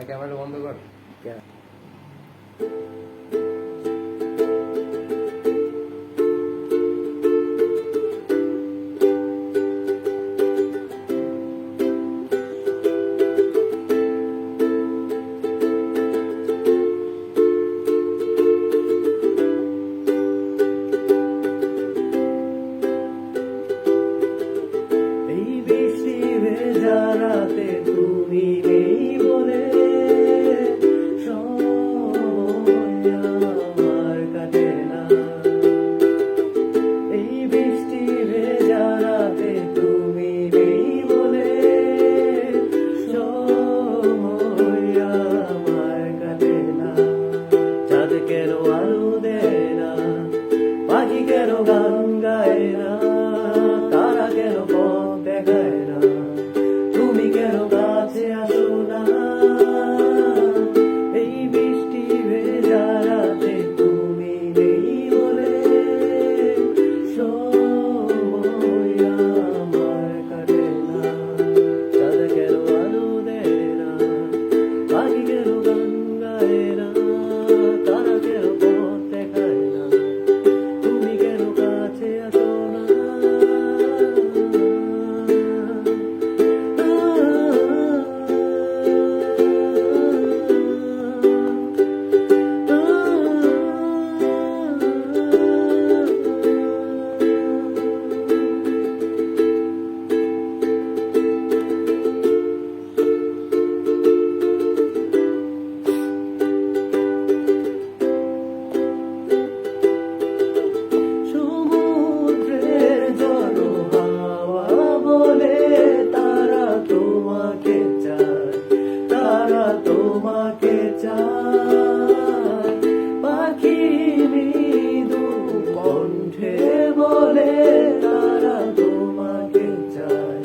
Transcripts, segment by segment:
Camera বন্ধ কর। রাতে তুমি নেই বলে সময় আমার কাটে না। এই বৃষ্টি ভেজা রাতে তুমি নেই বলে সময় আমার কাটে না। চাঁদ কেন আলো দেয় না, পাখি কেন গান গায় না, তারা কেন পথ দেখায় না, তুমি কেন কাছে আসো না। এই বৃষ্টি ভেজা রাতে তুমি নেই বলে সময় আমার কাটে না। চাঁদ কেন আলো দেয় না, পাখি কেন গান গায় না, তারা কেন পথ দেখায় না, তুমি কেন কাছে আসো না। তোমাকে চায় পাখি মৃদু কণ্ঠে বলে, তারা তোমাকে চায়,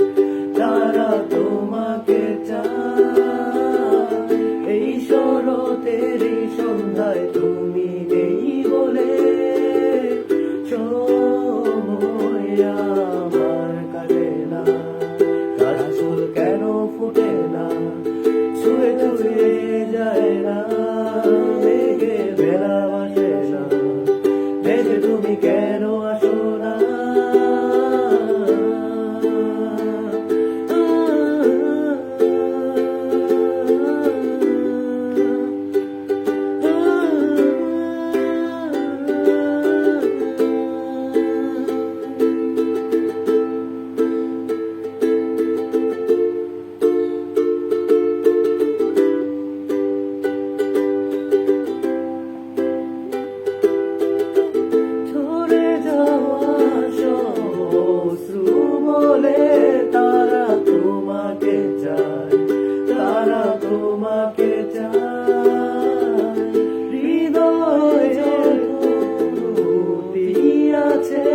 তারা তোমাকে চায়। এই শরতেরই সন্ধ্যায় তুমি নেই বলে সময় আমার কাটে না। কাশফুল কেন ফুটে না, ছুঁয়ে ছুঁয়ে যায় না, মেঘে বেলা বাসে না, ভেসে তুমি কেন আসো না। তারা তোমাকে চায়, তারা তোমাকে চায়। হৃদয়ে ত্রুটি আছে,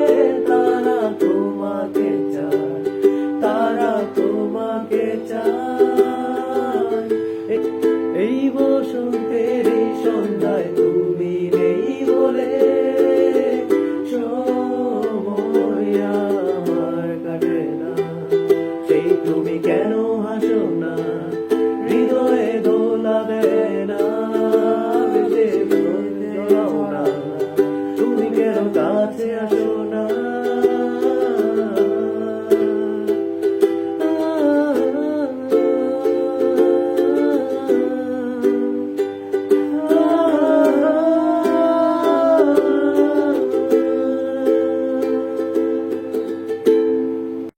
তারা তোমাকে চায়, তারা তোমাকে চায়।